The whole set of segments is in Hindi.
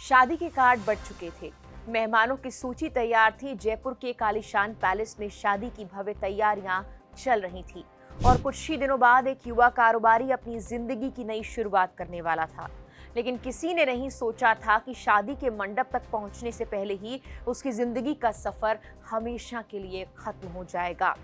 शादी के कार्ड बढ़ चुके थे। मेहमानों की सूची तैयार थी। जयपुर के एक आलीशान पैलेस में शादी की भव्य तैयारियां चल रही थी और कुछ ही दिनों बाद एक युवा कारोबारी अपनी जिंदगी की नई शुरुआत करने वाला था। लेकिन किसी ने नहीं सोचा था कि शादी के मंडप तक पहुंचने से पहले ही उसकी जिंदगी का सफर हमेशा के लिए खत्म हो जाएगा।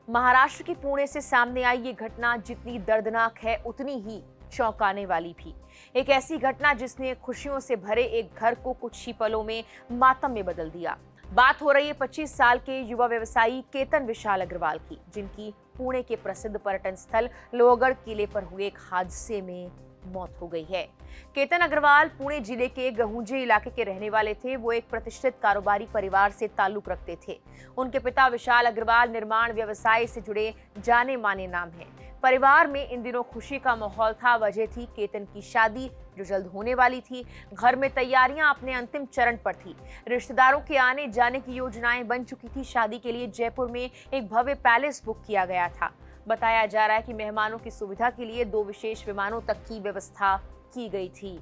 महाराष्ट्र के पुणे से सामने आई ये घटना जितनी दर्दनाक है उतनी ही चौंकाने वाली भी। एक ऐसी घटना जिसने खुशियों से भरे एक घर को कुछ ही पलों में मातम में बदल दिया। बात हो रही है 25 साल के युवा व्यवसायी केतन विशाल अग्रवाल की, जिनकी पुणे के प्रसिद्ध पर्यटन स्थल लोहगढ़ किले पर हुए एक हादसे में मौत हो गई है। केतन अग्रवाल पुणे जिले के गहुंजे इलाके के रहने वाले थे। वो एक प्रतिष्ठित कारोबारी परिवार से ताल्लुक रखते थे। उनके पिता विशाल अग्रवाल निर्माण व्यवसाय से जुड़े जाने माने नाम हैं। परिवार में इन दिनों खुशी का माहौल था। वजह थी केतन की शादी जो जल्द होने वाली थी। घर में तैयारियां अपने अंतिम चरण पर थी। रिश्तेदारों के आने जाने की योजनाएं बन चुकी थी। शादी के लिए जयपुर में एक भव्य पैलेस बुक किया गया था। बताया जा रहा है कि मेहमानों की सुविधा के लिए 2 विशेष विमानों तक की व्यवस्था की गई थी।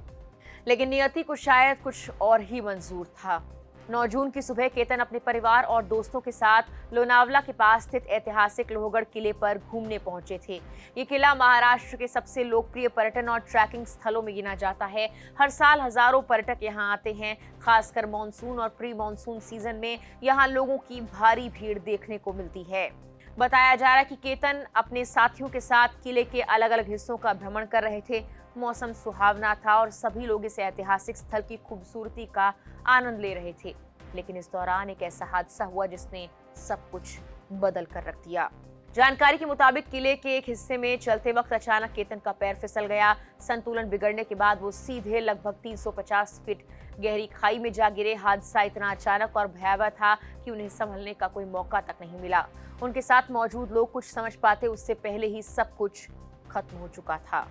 लेकिन नियति को शायद कुछ और ही मंजूर था। 9 जून की सुबह केतन अपने परिवार और दोस्तों के साथ लोनावला के पास स्थित ऐतिहासिक लोहगढ़ किले पर घूमने पहुंचे थे। ये किला महाराष्ट्र के सबसे लोकप्रिय पर्यटन और ट्रैकिंग स्थलों में गिना जाता है। हर साल हजारों पर्यटक यहाँ आते हैं। खासकर मॉनसून और प्री मॉनसून सीजन में यहाँ लोगों की भारी भीड़ देखने को मिलती है। बताया जा रहा है कि केतन अपने साथियों के साथ किले के अलग अलग हिस्सों का भ्रमण कर रहे थे। मौसम सुहावना था और सभी लोग इस ऐतिहासिक स्थल की खूबसूरती का आनंद ले रहे थे। लेकिन इस दौरान एक ऐसा हादसा हुआ जिसने सब कुछ बदल कर रख दिया। जानकारी के मुताबिक किले के एक हिस्से में चलते वक्त अचानक केतन का पैर फिसल गया। संतुलन बिगड़ने के बाद वो सीधे लगभग 350 फीट गहरी खाई में जा गिरे। हादसा इतना अचानक और भयावह था कि उन्हें संभलने का कोई मौका तक नहीं मिला। उनके साथ मौजूद लोग कुछ समझ पाते उससे पहले ही सब कुछ खत्म हो चुका था।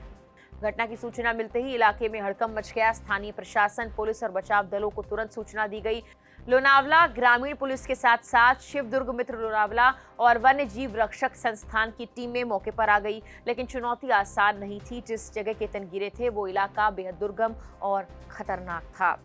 घटना की सूचना मिलते ही इलाके में हड़कंप मच गया। स्थानीय प्रशासन, पुलिस और बचाव दलों को तुरंत सूचना दी गई। लोनावला ग्रामीण पुलिस के साथ साथ शिवदुर्ग मित्र लोनावला और वन्य जीव रक्षक संस्थान की टीमें मौके पर आ गई। लेकिन चुनौती आसान नहीं थी। जिस जगह केतन गिरे थे वो इलाका बेहद दुर्गम और खतरनाक था।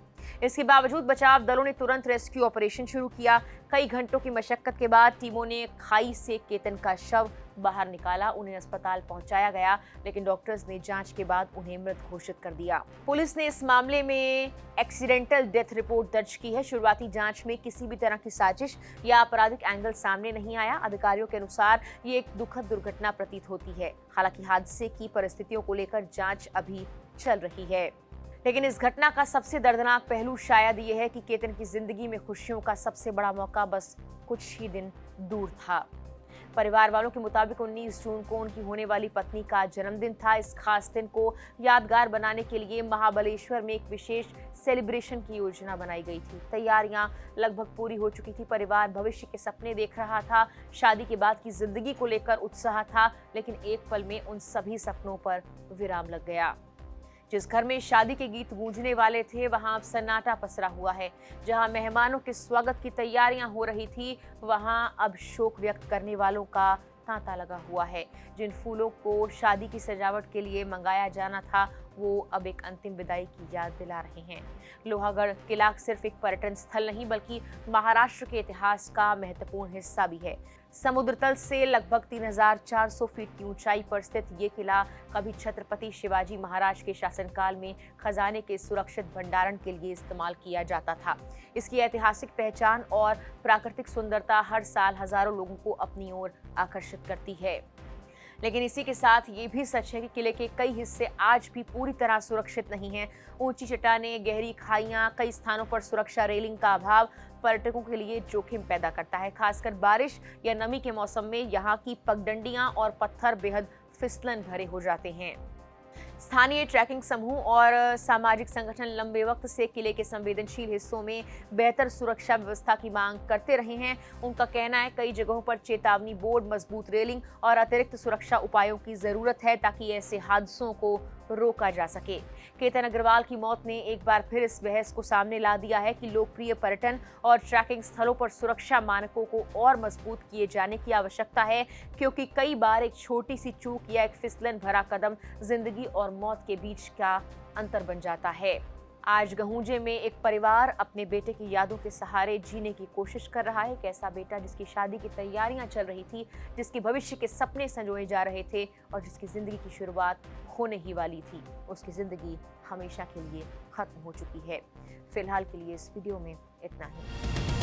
इसके बावजूद बचाव दलों ने तुरंत रेस्क्यू ऑपरेशन शुरू किया। कई घंटों की मशक्कत के बाद टीमों ने खाई से केतन का शव बाहर निकाला। उन्हें अस्पताल पहुंचाया गया, लेकिन डॉक्टर्स ने जांच के बाद उन्हें मृत घोषित कर दिया। पुलिस ने इस मामले में एक्सीडेंटल डेथ रिपोर्ट दर्ज की है। शुरुआती जांच में किसी भी तरह की साजिश या आपराधिक एंगल सामने नहीं आया। अधिकारियों के अनुसार ये एक दुखद दुर्घटना प्रतीत होती है। हालांकि हादसे की परिस्थितियों को लेकर जांच अभी चल रही है। लेकिन इस घटना का सबसे दर्दनाक पहलू शायद ये है कि केतन की जिंदगी में खुशियों का सबसे बड़ा मौका बस कुछ ही दिन दूर था। परिवार वालों के मुताबिक 19 जून को उनकी होने वाली पत्नी का जन्मदिन था। इस खास दिन को यादगार बनाने के लिए महाबलेश्वर में एक विशेष सेलिब्रेशन की योजना बनाई गई थी। तैयारियां लगभग पूरी हो चुकी थी। परिवार भविष्य के सपने देख रहा था। शादी के बाद की जिंदगी को लेकर उत्साह था। लेकिन एक पल में उन सभी सपनों पर विराम लग गया। जिस घर में शादी के गीत गूंजने वाले थे वहां अब सन्नाटा पसरा हुआ है। जहां मेहमानों के स्वागत की तैयारियां हो रही थी वहां अब शोक व्यक्त करने वालों का तांता लगा हुआ है। जिन फूलों को शादी की सजावट के लिए मंगाया जाना था वो अब एक अंतिम विदाई की याद दिला रहे हैं। लोहागढ़ किला सिर्फ एक पर्यटन स्थल नहीं बल्कि महाराष्ट्र के इतिहास का महत्वपूर्ण हिस्सा भी है। समुद्र तल से लगभग 3400 फीट की ऊंचाई पर स्थित ये किला कभी छत्रपति शिवाजी महाराज के शासनकाल में खजाने के सुरक्षित भंडारण के लिए इस्तेमाल किया जाता था। इसकी ऐतिहासिक पहचान और प्राकृतिक सुंदरता हर साल हजारों लोगों को अपनी ओर आकर्षित करती है। लेकिन इसी के साथ ये भी सच है कि किले के कई हिस्से आज भी पूरी तरह सुरक्षित नहीं हैं। ऊंची चट्टानें, गहरी खाइयां, कई स्थानों पर सुरक्षा रेलिंग का अभाव पर्यटकों के लिए जोखिम पैदा करता है। खासकर बारिश या नमी के मौसम में यहाँ की पगडंडियां और पत्थर बेहद फिसलन भरे हो जाते हैं। स्थानीय ट्रैकिंग समूह और सामाजिक संगठन लंबे वक्त से किले के संवेदनशील हिस्सों में बेहतर सुरक्षा व्यवस्था की मांग करते रहे हैं। उनका कहना है कई जगहों पर चेतावनी बोर्ड, मजबूत रेलिंग और अतिरिक्त सुरक्षा उपायों की जरूरत है ताकि ऐसे हादसों को रोका जा सके। केतन अग्रवाल की मौत ने एक बार फिर इस बहस को सामने ला दिया है कि लोकप्रिय पर्यटन और ट्रैकिंग स्थलों पर सुरक्षा मानकों को और मजबूत किए जाने की आवश्यकता है, क्योंकि कई बार एक छोटी सी चूक या एक फिसलन भरा कदम जिंदगी और मौत के बीच का अंतर बन जाता है। आज गहूंजे में एक परिवार अपने बेटे की यादों के सहारे जीने की कोशिश कर रहा है। एक ऐसा बेटा जिसकी शादी की तैयारियां चल रही थी, जिसके भविष्य के सपने संजोए जा रहे थे और जिसकी जिंदगी की शुरुआत होने ही वाली थी। उसकी जिंदगी हमेशा के लिए खत्म हो चुकी है। फिलहाल के लिए इस वीडियो में इतना ही।